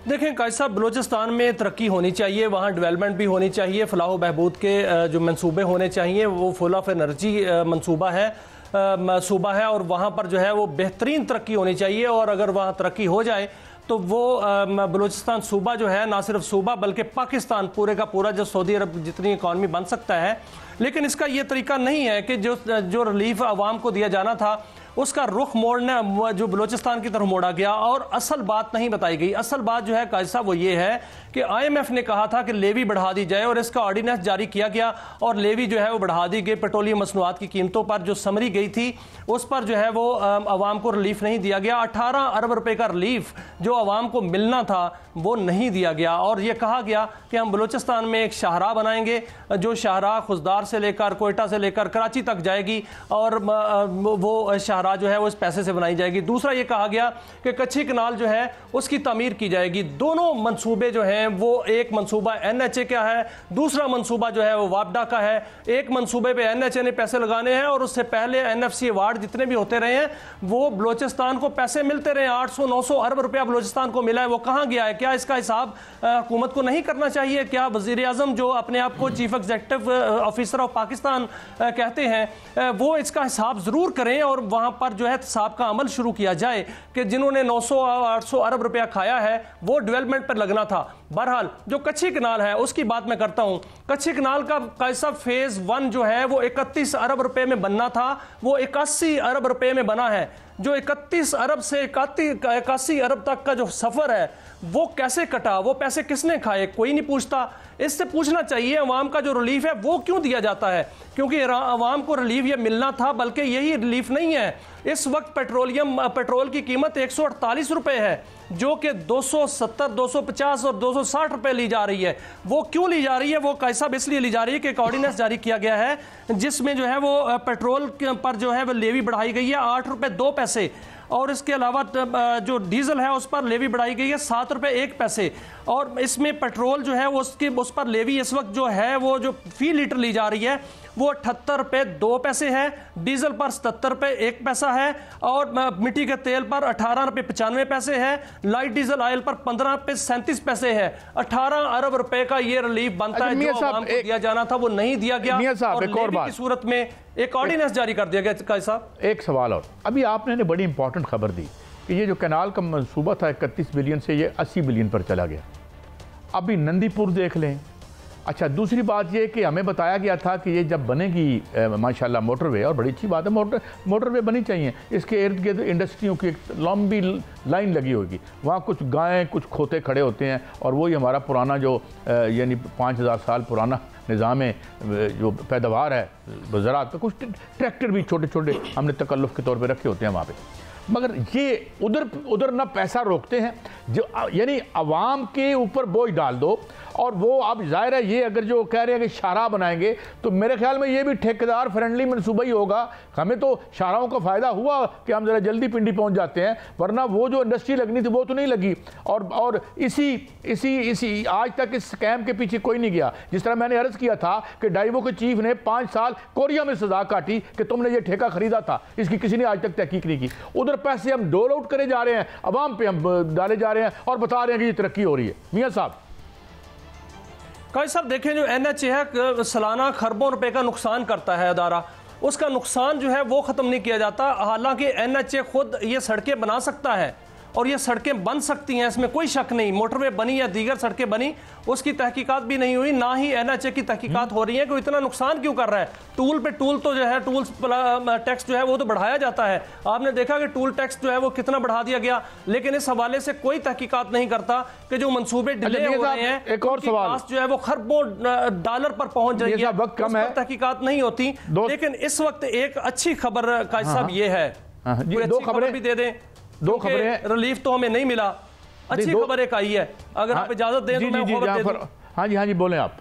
देखें कायद साहब, बलूचिस्तान में तरक्की होनी चाहिए, वहाँ डेवलपमेंट भी होनी चाहिए, फलाह बहबूद के जो मंसूबे होने चाहिए, वो फुल ऑफ एनर्जी मंसूबा है। सूबा है और वहाँ पर जो है वो बेहतरीन तरक्की होनी चाहिए, और अगर वहाँ तरक्की हो जाए तो वो बलूचिस्तान सूबा जो है ना सिर्फ सूबा बल्कि पाकिस्तान पूरे का पूरा जो सऊदी अरब जितनी इकॉनमी बन सकता है। लेकिन इसका ये तरीका नहीं है कि जो रिलीफ आवाम को दिया जाना था उसका रुख मोड़ना जो बलूचिस्तान की तरफ मोड़ा गया और असल बात नहीं बताई गई। असल बात जो है काजी साहब वो ये है कि IMF ने कहा था कि लेवी बढ़ा दी जाए और इसका ऑर्डिनेंस जारी किया गया और लेवी जो है वो बढ़ा दी गई। पेट्रोलियम मसनूआत की कीमतों पर जो समरी गई थी उस पर जो है वो आवाम को रिलीफ नहीं दिया गया। 18 अरब रुपए का रिलीफ जो आवाम को मिलना था वो नहीं दिया गया और ये कहा गया कि हम बलूचिस्तान में एक शाहराह बनाएंगे जो शाहराह खुजदार से लेकर कोयटा से लेकर कराची तक जाएगी और वो शाहराह जो है वो इस पैसे से बनाई जाएगी। दूसरा ये कहा गया कि कच्ची कनाल जो है उसकी तामीर की जाएगी। दोनों मंसूबे जो हैं वो एक मंसूबा NHA का है, दूसरा मंसूबा जो है वो वापडा का है। एक मंसूबे पे NHA ने पैसे लगाने हैं और उससे पहले NFC अवार्ड जितने भी होते रहे हैं वो बलूचिस्तान को पैसे मिलते रहे। 800-900 अरब रुपया बलूचिस्तान को मिला है, वो कहाँ गया है? क्या इसका हिसाब हुकूमत को नहीं करना चाहिए? क्या वज़ीर आज़म जो अपने आप को chief executive officer of Pakistan कहते हैं वो इसका हिसाब ज़रूर करें और वहाँ पर जो है हिसाब का अमल शुरू किया जाए कि जिन्होंने 900-800 अरब रुपया खाया है वो डेवलपमेंट पर लगना था। बहरहाल जो कच्ची कनाल है उसकी बात मैं करता हूँ। कच्ची कनाल का कैसा फेज 1 जो है वो 31 अरब रुपए में बनना था, वो 81 अरब रुपए में बना है। जो 31 अरब से 81 अरब तक का जो सफ़र है वो कैसे कटा, वो पैसे किसने खाए, कोई नहीं पूछता। इससे पूछना चाहिए अवाम का जो रिलीफ है वो क्यों दिया जाता है, क्योंकि अवाम को रिलीफ ये मिलना था, बल्कि यही रिलीफ नहीं है। इस वक्त पेट्रोल की कीमत 148 रुपए है जो कि 270, 250 और 260 रुपए ली जा रही है। वो क्यों ली जा रही है? वो कैसा इसलिए ली जा रही है कि एक ऑर्डिनेंस जारी किया गया है जिसमें जो है वो पेट्रोल पर जो है वो लेवी बढ़ाई गई है 8 रुपए 2 पैसे और इसके अलावा जो डीजल है उस पर लेवी बढ़ाई गई है 7 रुपए 1 पैसे और इसमें पेट्रोल जो है वो उस पर लेवी इस वक्त जो है वो जो फी लीटर ली जा रही है वो 78 रुपए 2 पैसे है, डीजल पर 77 रुपए 1 पैसा है और मिट्टी के तेल पर 18 रुपए 95 पैसे है, लाइट डीजल ऑयल पर 15 रुपए 37 पैसे है। 18 अरब रुपए का ये रिलीफ बनता है जो आवाम को दिया जाना था वो नहीं दिया गया और लेवी की सूरत में एक ऑर्डिनेंस जारी कर दिया गया। काजी साहब एक सवाल और, अभी आपने बड़ी इंपॉर्टेंट खबर दी कि ये जो कैनाल का मंसूबा था 31 बिलियन से ये 80 बिलियन पर चला गया। अभी नंदीपुर देख लें। अच्छा, दूसरी बात ये कि हमें बताया गया था कि ये जब बनेगी माशाल्लाह मोटरवे, और बड़ी अच्छी बात है मोटरवे बनी चाहिए, इसके इर्द गिर्द इंडस्ट्रियों की एक लंबी लाइन लगी होगी, वहाँ कुछ गायें कुछ खोते खड़े होते हैं और वही हमारा पुराना जो यानी 5000 साल पुराना निज़ाम जो पैदावार है ज़राअत का, कुछ ट्रैक्टर भी छोटे छोटे हमने तकल्लुफ़ के तौर पर रखे होते हैं वहाँ पर। मगर ये उधर ना पैसा रोकते हैं, जो यानी आवाम के ऊपर बोझ डाल दो। और वो अब जाहिर है ये अगर जो कह रहे हैं कि शाहराह बनाएंगे तो मेरे ख्याल में ये भी ठेकेदार फ्रेंडली मनसूबा ही होगा। हमें तो शाहराहों का फ़ायदा हुआ कि हम ज़रा जल्दी पिंडी पहुंच जाते हैं, वरना वो जो इंडस्ट्री लगनी थी वो तो नहीं लगी। और इसी आज तक इस स्कैम के पीछे कोई नहीं गया। जिस तरह मैंने अर्ज़ किया था कि डाइवो के चीफ ने 5 साल कोरिया में सजा काटी कि तुमने ये ठेका खरीदा था, इसकी किसी ने आज तक तहकीक नहीं की। उधर पैसे हम डोल आउट करे जा रहे हैं, अवाम पे हम डाले जा रहे हैं और बता रहे हैं कि ये तरक्की हो रही है। मियाँ साहब काजी साहब देखें, जो NHA है सालाना खरबों रुपए का नुकसान करता है अदारा, उसका नुकसान जो है वो ख़त्म नहीं किया जाता। हालांकि NHA खुद ये सड़कें बना सकता है और ये सड़कें बन सकती हैं, इसमें कोई शक नहीं। मोटरवे बनी या दीगर सड़कें बनी उसकी तहकीकात भी नहीं हुई, ना ही NHA की तहकीकात हो रही है कि इतना नुकसान क्यों कर रहा है। टूल पे टूल तो जो है टूल टैक्स जो है वो तो बढ़ाया जाता है। आपने देखा कि टूल टैक्स जो है वो कितना बढ़ा दिया गया, लेकिन इस हवाले से कोई तहकीकात नहीं करता कि जो मंसूबे डिले हो रहे हैं, एक और सवाल जो है वो खरबों डॉलर पर पहुंच रही है, वक्त कम है, तहकीकात नहीं होती। लेकिन इस वक्त एक अच्छी खबर काजी साहब ये है, 2 खबरें भी दे दें। 2 खबरें, रिलीफ तो हमें नहीं मिला, अच्छी खबर एक आई है, अगर आप इजाजत दें तो मैं खबर दे दूं। हाँ जी बोलें आप।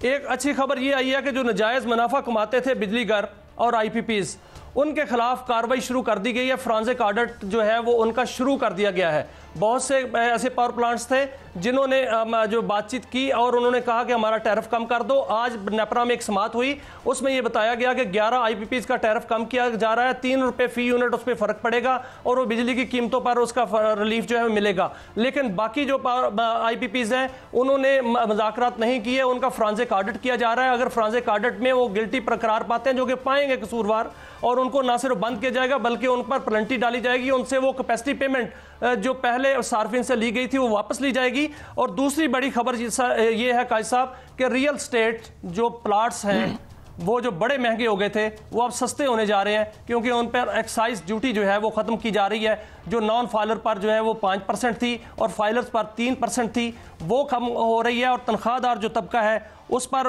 एक अच्छी खबर ये आई है कि जो नाजायज मुनाफा कमाते थे बिजली घर और IPPs, उनके खिलाफ कार्रवाई शुरू कर दी गई है। फ्रांसिक ऑडिट जो है वो उनका शुरू कर दिया गया है। बहुत से ऐसे पावर प्लांट्स थे जिन्होंने जो बातचीत की और उन्होंने कहा कि हमारा टैरिफ कम कर दो। आज नेपरा में एक समात हुई, उसमें यह बताया गया कि 11 IPPs का टैरिफ कम किया जा रहा है, 3 रुपए फी यूनिट उस पर फर्क पड़ेगा और वो बिजली की कीमतों पर उसका रिलीफ जो है मिलेगा। लेकिन बाकी जो IPPs हैं उन्होंने मुज़ाकरात नहीं किए, उनका फ्रांसिक ऑडिट किया जा रहा है। अगर फ्रांसिक ऑडिट में वो गिल्टी करार पाते हैं, जो कि पाएंगे कसूरवार, और उनको ना सिर्फ बंद किया जाएगा बल्कि उन पर पेनल्टी डाली जाएगी, उनसे वो कैपेसिटी पेमेंट जो पहले सार्फिन से ली गई थी वो वापस ली जाएगी। और दूसरी बड़ी खबर ये है काजी साहब कि रियल स्टेट जो प्लाट्स हैं वो जो बड़े महंगे हो गए थे वो अब सस्ते होने जा रहे हैं, क्योंकि उन पर एक्साइज ड्यूटी जो है वो ख़त्म की जा रही है। जो नॉन फाइलर पर जो है वो 5% थी और फाइलर्स पर 3% थी, वो कम हो रही है। और तनख्वाहदार जो तबका है उस पर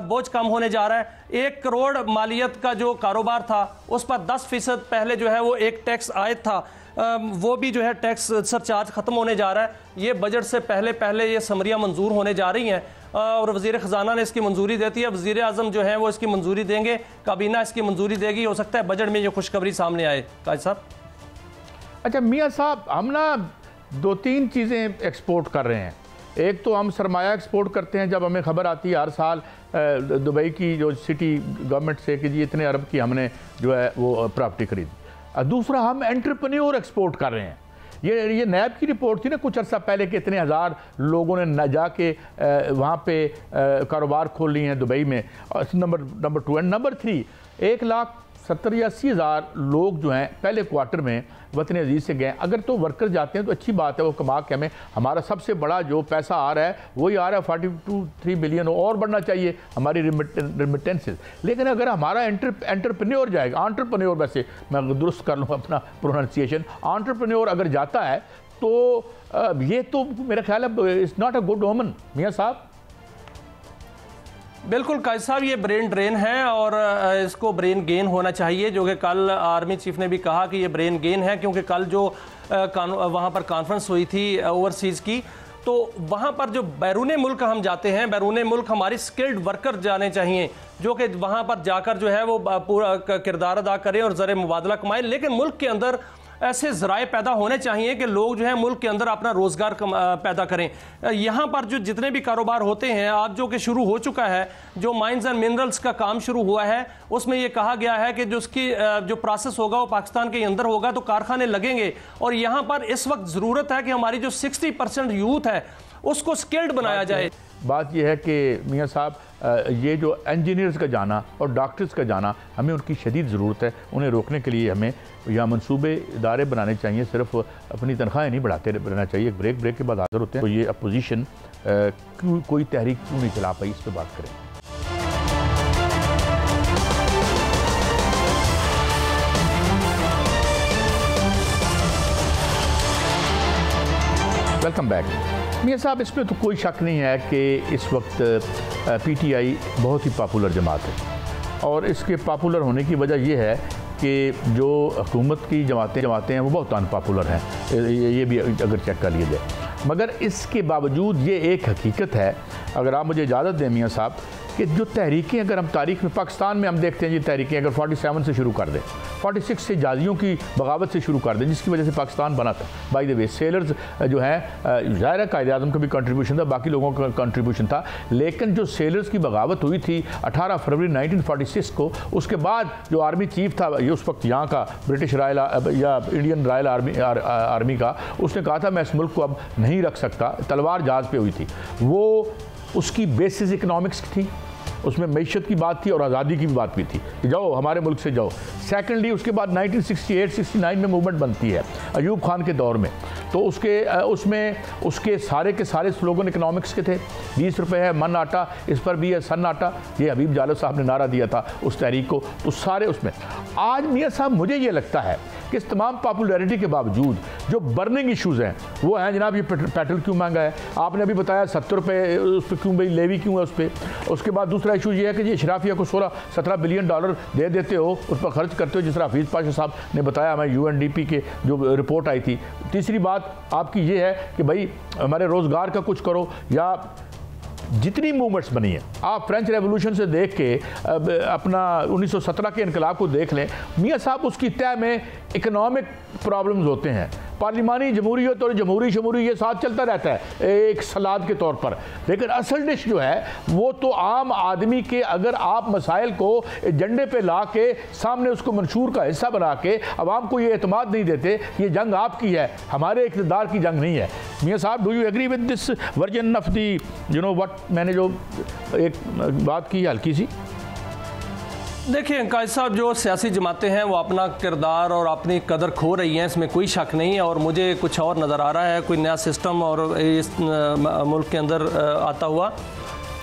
बोझ कम होने जा रहा है। 1 करोड़ मालियत का जो कारोबार था उस पर 10% पहले जो है वो एक टैक्स आयत था, वो भी जो है टैक्स सरचार्ज ख़त्म होने जा रहा है। ये बजट से पहले ये समरियाँ मंजूर होने जा रही हैं और वज़ीर ख़जाना ने इसकी मंजूरी देती है। वज़ीर आज़म जो है वो इसकी मंजूरी देंगे, काबीना इसकी मंजूरी देगी। हो सकता है बजट में ये खुशखबरी सामने आए। काजी साहब, अच्छा मियाँ साहब, हम ना 2-3 चीज़ें एक्सपोर्ट कर रहे हैं। एक तो हम सरमाया एक्सपोर्ट करते हैं, जब हमें खबर आती है हर साल दुबई की जो सिटी गवर्नमेंट से कि जी इतने अरब की हमने जो है वो प्रॉपर्टी खरीदी। दूसरा हम एंटरप्रेन्योर एक्सपोर्ट कर रहे हैं। ये नैब की रिपोर्ट थी ना कुछ अर्सा पहले कि इतने हज़ार लोगों ने न जाके वहाँ पे कारोबार खोल लिए हैं दुबई में। नंबर 2 एंड नंबर 3, 1,70,000 या 80,000 लोग जो हैं पहले क्वार्टर में वतन अजीज़ से गए। अगर तो वर्कर जाते हैं तो अच्छी बात है, वो कमा के हमें हमारा सबसे बड़ा जो पैसा आ रहा है वही आ रहा है 42-3 बिलियन, और बढ़ना चाहिए हमारी रिमिटेंसेस। लेकिन अगर हमारा एंटरप्रेन्योर जाएगा, एंटरप्रेन्योर, वैसे मैं दुरुस्त कर लूँ अपना प्रोनाउंसिएशन, एंटरप्रेन्योर अगर जाता है तो ये तो मेरा ख्याल है इट्स नॉट अ गुड ओमन। मियाँ साहब, बिल्कुल काजी साहब, ये ब्रेन ड्रेन है और इसको ब्रेन गेन होना चाहिए, जो कि कल आर्मी चीफ ने भी कहा कि ये ब्रेन गेन है। क्योंकि कल जो वहाँ पर कॉन्फ्रेंस हुई थी ओवरसीज़ की, तो वहाँ पर जो बैरून मुल्क हम जाते हैं, बैरून मुल्क हमारी स्किल्ड वर्कर जाने चाहिए जो कि वहाँ पर जाकर जो है वो पूरा किरदार अदा करें और ज़र मुबादला कमाएं। लेकिन मुल्क के अंदर ऐसे ज़राए पैदा होने चाहिए कि लोग जो है मुल्क के अंदर अपना रोज़गार पैदा करें। यहाँ पर जो जितने भी कारोबार होते हैं, आज जो कि शुरू हो चुका है, जो माइंस एंड मिनरल्स का काम शुरू हुआ है, उसमें ये कहा गया है कि जो उसकी जो प्रोसेस होगा वो पाकिस्तान के अंदर होगा, तो कारखाने लगेंगे। और यहाँ पर इस वक्त ज़रूरत है कि हमारी जो 60% यूथ है उसको स्किल्ड बनाया जाए। बात यह है कि मियाँ साहब, ये जो इंजीनियर्स का जाना और डॉक्टर्स का जाना, हमें उनकी शदीद ज़रूरत है। उन्हें रोकने के लिए हमें यहाँ मनसूबे इदारे बनाने चाहिए, सिर्फ अपनी तनख्वाहें नहीं बढ़ाते रहना चाहिए। ब्रेक के बाद हाजिर होते हैं। तो ये अपोजिशन कोई तहरीक क्यों नहीं चला पाई, इस पर बात करें। Welcome back. मियाँ साहब, इसमें तो कोई शक नहीं है कि इस वक्त PTI बहुत ही पॉपुलर जमात है, और इसके पॉपुलर होने की वजह यह है कि जो हुकूमत की जमातें हैं वो बहुत अनपॉपुलर हैं, ये भी अगर चेक कर लिया जाए। मगर इसके बावजूद ये एक हकीकत है, अगर आप मुझे इजाज़त दें मियाँ साहब, कि जो तहरीकें अगर हम तारीख़ में पाकिस्तान में हम देखते हैं, ये तहरीकें अगर 47 से शुरू कर दें, 46 से जाजियों की बगावत से शुरू कर दें, जिसकी वजह से पाकिस्तान बना था। बाय द वे, सेलर्स जो हैं, ज़ाहिर है कायदे आज़म का भी कंट्रीब्यूशन था, बाकी लोगों का कंट्रीब्यूशन था, लेकिन जो सेलर्स की बगावत हुई थी 18 फरवरी 1946 को, उसके बाद जो आर्मी चीफ था ये उस वक्त यहाँ का ब्रिटिश रॉयल या इंडियन रॉयल आर्मी का, उसने कहा था मैं इस मुल्क को अब नहीं रख सकता। तलवार जहाज़ पे हुई थी, वो उसकी बेसिस इकनॉमिक्स थी, उसमें मैशत की बात थी और आज़ादी की भी बात भी थी कि जाओ हमारे मुल्क से जाओ। सेकेंडली, उसके बाद 1968-69 में मूवमेंट बनती है अयूब खान के दौर में, तो उसमें उसके सारे के सारे स्लोगन इकनॉमिक्स के थे। 20 रुपये है मन आटा, इस पर भी है सन आटा, ये हबीब जालो साहब ने नारा दिया था उस तहरीक को। तो सारे उसमें आज मियाँ साहब मुझे ये लगता है कि इस तमाम पॉपुलैरिटी के बावजूद जो बर्निंग इशूज़ हैं वो हैं, जनाब ये पेट्रोल क्यों महंगा है, आपने अभी बताया 70 रुपये उस पर क्यों, भाई लेवी क्यों है उस पर। उसके बाद दूसरा इशू ये है कि ये शराफिया को 16-17 बिलियन डॉलर दे देते हो, उस पर खर्च करते हो, जिस तरह हफीज़ पाशा साहब ने बताया हमें UNDP के जो रिपोर्ट आई थी। तीसरी बात आपकी ये है कि भाई हमारे रोज़गार का कुछ करो, या जितनी मूवमेंट्स बनी है, आप फ्रेंच रेवोल्यूशन से देख के अपना 1917 के इनकलाब को देख लें मियाँ साहब, उसकी तय में इकोनॉमिक प्रॉब्लम्स होते हैं। पार्लिमानी जमहूरियत और जमहूरी शमूरी ये साथ चलता रहता है एक सलाद के तौर पर, लेकिन असल डिश जो है वो तो आम आदमी के, अगर आप मसाइल को एजेंडे पे ला के सामने उसको मंशूर का हिस्सा बना के अवाम को ये एतमाद नहीं देते, ये जंग आपकी है, हमारे इक़्तिदार की जंग नहीं है। Mian sahab, do you agree with this version of the what, मैंने जो एक बात की हल्की सी? देखिए कायद साहब, जो सियासी जमातें हैं वो अपना किरदार और अपनी कदर खो रही हैं, इसमें कोई शक नहीं है, और मुझे कुछ और नज़र आ रहा है, कोई नया सिस्टम और इस मुल्क के अंदर आता हुआ।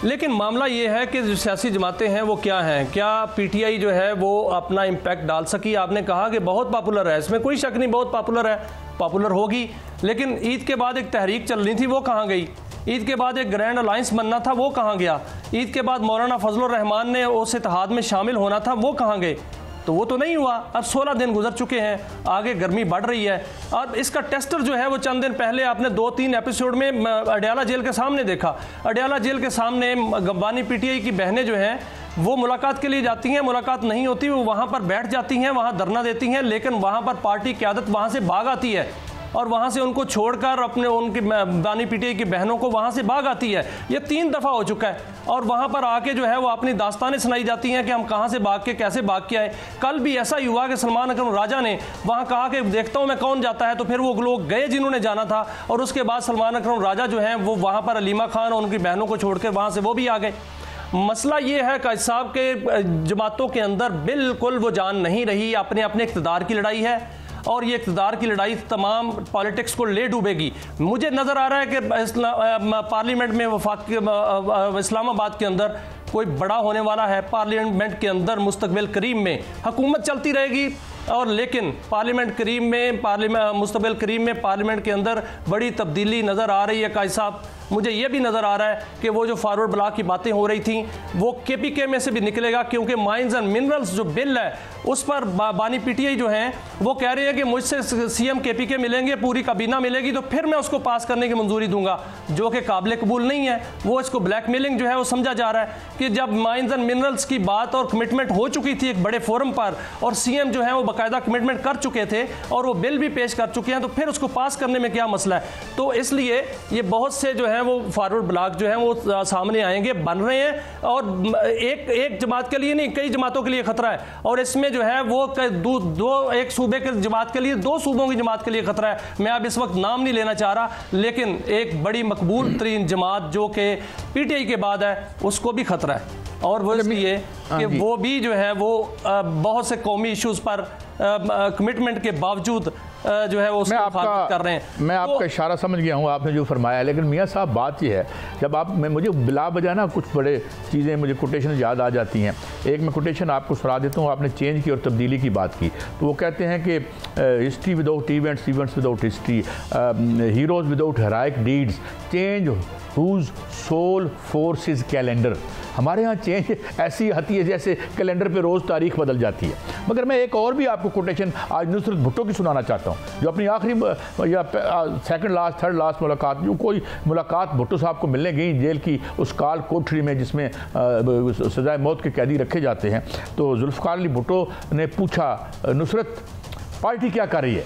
लेकिन मामला ये है कि जो सियासी जमातें हैं वो क्या हैं, क्या पीटीआई जो है वो अपना इम्पैक्ट डाल सकी? आपने कहा कि बहुत पॉपुलर है, इसमें कोई शक नहीं, बहुत पॉपुलर है, पॉपुलर होगी, लेकिन ईद के बाद एक तहरीक चल रही थी, वो कहाँ गई? ईद के बाद एक ग्रैंड अलायंस बनना था, वो कहाँ गया? ईद के बाद मौलाना फजलुर रहमान ने उस इत्तेहाद में शामिल होना था, वो कहाँ गए? तो वो तो नहीं हुआ। अब 16 दिन गुजर चुके हैं, आगे गर्मी बढ़ रही है, और इसका टेस्टर जो है वो चंद दिन पहले आपने 2-3 एपिसोड में अडयाला जेल के सामने देखा। अडयाला जेल के सामने बानी पीटीआई की बहनें जो हैं वो मुलाकात के लिए जाती हैं, मुलाकात नहीं होती, वो वहाँ पर बैठ जाती हैं, वहाँ धरना देती हैं, लेकिन वहाँ पर पार्टी क़यादत वहाँ से भाग आती है और वहाँ से उनको छोड़कर अपने उनकी बानी पीटीआई की बहनों को वहाँ से भाग आती है। ये 3 दफ़ा हो चुका है, और वहाँ पर आके जो है वो अपनी दास्तानें सुनाई जाती हैं कि हम कहाँ से भाग के कैसे भाग के आए। कल भी ऐसा ही हुआ कि सलमान अकरम राजा ने वहाँ कहा कि देखता हूँ मैं कौन जाता है, तो फिर वो लोग गए जिन्होंने जाना था, और उसके बाद सलमान अकरम राजा जो हैं वो वहाँ पर अलीमा खान और उनकी बहनों को छोड़ कर वहाँ से वो भी आ गए। मसला ये है कायद साहब के जमातों के अंदर बिल्कुल वो जान नहीं रही, अपने अपने इक़्तिदार की लड़ाई है, और ये इक़्तिदार की लड़ाई तमाम पॉलिटिक्स को ले डूबेगी। मुझे नज़र आ रहा है कि पार्लियामेंट में इस्लामाबाद के अंदर कोई बड़ा होने वाला है, पार्लियामेंट के अंदर मुस्तकबिल करीम में हुकूमत चलती रहेगी, और लेकिन पार्लियामेंट करीम में मुस्तकबिल करीम में पार्लियामेंट के अंदर बड़ी तब्दीली नज़र आ रही है। कायद साहब, मुझे ये भी नज़र आ रहा है कि वो जो फॉरवर्ड ब्लॉक की बातें हो रही थी वो केपीके में से भी निकलेगा, क्योंकि माइंस एंड मिनरल्स जो बिल है उस पर बानी पीटीआई जो हैं वो कह रहे हैं कि मुझसे सीएम केपीके मिलेंगे, पूरी काबीना मिलेगी, तो फिर मैं उसको पास करने की मंजूरी दूंगा, जो कि काबिल कबूल नहीं है। वो इसको ब्लैकमेलिंग जो है वो समझा जा रहा है कि जब माइंस एंड मिनरल्स की बात और कमिटमेंट हो चुकी थी एक बड़े फोरम पर, और सीएम जो है वो बाकायदा कमिटमेंट कर चुके थे और वो बिल भी पेश कर चुके हैं, तो फिर उसको पास करने में क्या मसला है? तो इसलिए ये बहुत से जो है वो फॉरवर्ड ब्लॉक जो है वो सामने आएंगे, बन रहे हैं, और एक जमात के लिए नहीं, कई जमातों के लिए खतरा है, और इसमें जो है वो एक सूबे के जमात के लिए, 2 सूबों की जमात के लिए खतरा है। मैं अब इस वक्त नाम नहीं लेना चाह रहा, लेकिन एक बड़ी मकबूल तरीन जमात जो कि पीटीआई के बाद है उसको भी खतरा है, और वो इसलिए कि वो भी जो है वो बहुत से कौमी इश्यूज पर कमिटमेंट के बावजूद जो है वो कर रहे हैं। मैं आपका इशारा समझ गया हूँ, आपने जो फरमाया, लेकिन मियाँ साहब बात ये है, जब आप मुझे बिला बजा ना कुछ बड़े चीज़ें मुझे कोटेशन याद आ जाती हैं। एक मैं कोटेशन आपको सुना देता हूँ, आपने चेंज की और तब्दीली की बात की, तो वो कहते हैं कि history without events, events without history, heroes without heroic deeds, change whose sole forces calendar. हमारे यहाँ चेंज ऐसी आती है जैसे कैलेंडर पे रोज़ तारीख बदल जाती है। मगर मैं एक और भी आपको कोटेशन आज नुसरत भुट्टो की सुनाना चाहता हूँ, जो अपनी आखिरी या सेकंड लास्ट थर्ड लास्ट मुलाकात, जो कोई मुलाकात भुट्टो साहब को मिलने गई जेल की उस काल कोठरी में जिसमें सजाए मौत के कैदी रखे जाते हैं, तो जुल्फ़िकार अली भुट्टो ने पूछा, नुसरत पार्टी क्या कर रही है?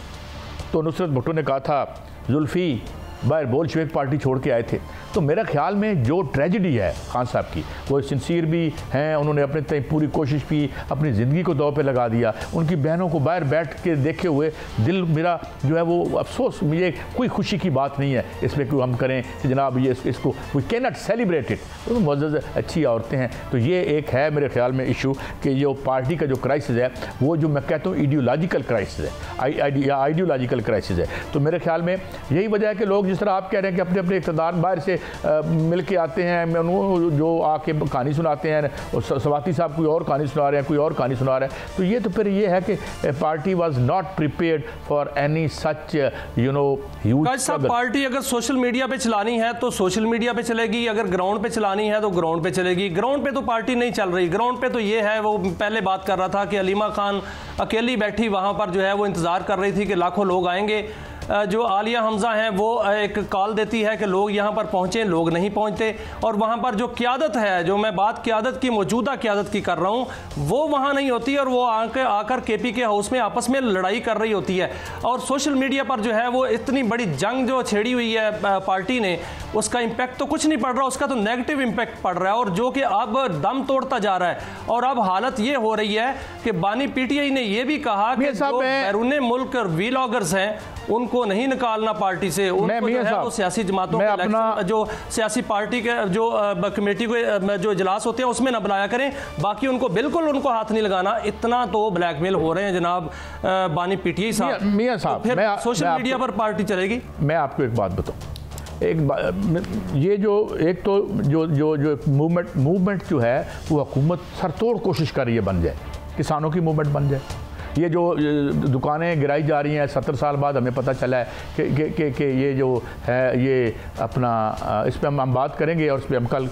तो नुसरत भुट्टो ने कहा था, जुल्फ़ी बाहर बोल्शेविक पार्टी छोड़ के आए थे। तो मेरा ख्याल में जो ट्रेजिडी है खान साहब की, वो सिंसियर भी हैं, उन्होंने अपने तय पूरी कोशिश की, अपनी ज़िंदगी को दांव पे लगा दिया। उनकी बहनों को बाहर बैठ के देखे हुए दिल मेरा जो है वो अफसोस, मुझे कोई खुशी की बात नहीं है इसमें कि हम करें कि जनाब ये इसको we can not celebrate it. तो मुअज़्ज़ज़ अच्छी औरतें हैं, तो ये एक है मेरे ख्याल में इशू कि जो पार्टी का जो क्राइसिस है वो जो मैं कहता हूँ आइडियोलॉजिकल क्राइसिस है, आइडियोलॉजिकल क्राइसिस है। तो मेरे ख्याल में यही वजह है कि लोग जिस तरह आप कह रहे हैं कि अपने अपने इक़्तिदार बाहर से मिल के आते हैं, जो आके कहानी सुनाते हैं, और सवाती साहब कोई और कहानी सुना रहे हैं, कोई और कहानी सुना रहे हैं, तो ये तो फिर ये है कि party was not prepared for any such huge struggle. Party अगर सोशल मीडिया पे चलानी है तो सोशल मीडिया पे चलेगी, अगर ग्राउंड पे चलानी है तो ग्राउंड पे चलेगी। ग्राउंड पे तो पार्टी नहीं चल रही। ग्राउंड पे तो ये है, वो पहले बात कर रहा था कि अलीमा खान अकेली बैठी वहाँ पर जो है वो इंतज़ार कर रही थी कि लाखों लोग आएंगे। जो आलिया हमजा हैं वो एक कॉल देती है कि लोग यहाँ पर पहुँचें, लोग नहीं पहुँचते, और वहाँ पर जो क़यादत है, जो मैं बात क़यादत की, मौजूदा क़यादत की कर रहा हूँ, वो वहाँ नहीं होती और वो आकर KP के हाउस में आपस में लड़ाई कर रही होती है। और सोशल मीडिया पर जो है वो इतनी बड़ी जंग जो छेड़ी हुई है पार्टी ने, उसका इम्पैक्ट तो कुछ नहीं पड़ रहा, उसका तो नेगेटिव इम्पैक्ट पड़ रहा है, और जो कि अब दम तोड़ता जा रहा है। और अब हालत ये हो रही है कि बानी PTI ने यह भी कहा कि जो बैरून मुल्क व्लॉगर्स हैं उनको नहीं निकालना पार्टी से, उनको जो है वो सियासी जमातों के जो सियासी पार्टी के जो कमेटी के जो इजलास होते हैं उसमें ना बुलाया करें, बाकी उनको बिल्कुल उनको हाथ नहीं लगाना। इतना तो ब्लैकमेल हो रहे हैं जनाब बानी PTI साहब। मियां साहब, फिर सोशल मीडिया पर पार्टी चलेगी। मैं आपको एक बात बताऊं, ये जो एक तो जो मूवमेंट जो है वो हुकूमत सरतोड़ कोशिश कर रही है बन जाए, किसानों की मूवमेंट बन जाए। ये जो दुकानें गिराई जा रही हैं 70 साल बाद, हमें पता चला है कि ये जो है ये अपना, इस पर हम बात करेंगे और इस पर हम कल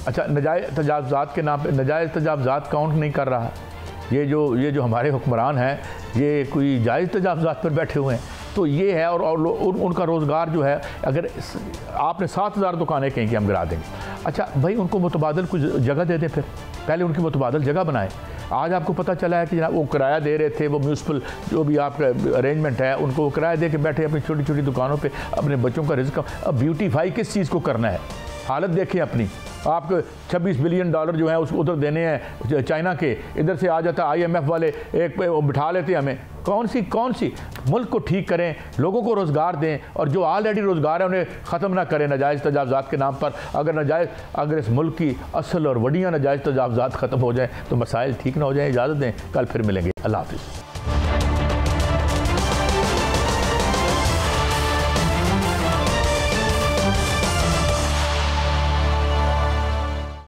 अच्छा नजायज़ तजावुज़ात के नाम पे नजायज़ तजावुज़ात काउंट नहीं कर रहा। ये जो हमारे हुक्मरान हैं ये कोई जायज़ तजावुज़ात पर बैठे हुए हैं, तो ये है। और उनका रोज़गार जो है, अगर आपने 7000 दुकानें कहीं कि हम गिरा देंगे, अच्छा भाई उनको मुतबादल कुछ जगह दे दें, फिर पहले उनकी मुतबादल जगह बनाएं। आज आपको पता चला है कि जनाब वो किराया दे रहे थे, वो म्यूनसिपल जो भी आपका अरेंजमेंट है उनको वो किराया दे के बैठे अपनी छोटी छोटी दुकानों पे अपने बच्चों का रिज़्क़। अब ब्यूटीफाई किस चीज़ को करना है, हालत देखें अपनी। आपको $26 बिलियन जो है उस उधर देने हैं चाइना के, इधर से आ जाता IMF वाले एक पे बिठा लेते हैं हमें। कौन सी मुल्क को ठीक करें, लोगों को रोज़गार दें, और जो ऑलरेडी रोज़गार है उन्हें ख़त्म ना करें नजायज़ तजावुज़ात के नाम पर। अगर इस मुल्क की असल और वड़ियाँ नजायज़ तजावुज़ात ख़त्म हो जाएँ तो मसाइल ठीक ना हो जाएँ। इजाज़त दें, कल फिर मिलेंगे। अल्लाह हाफ़िज़।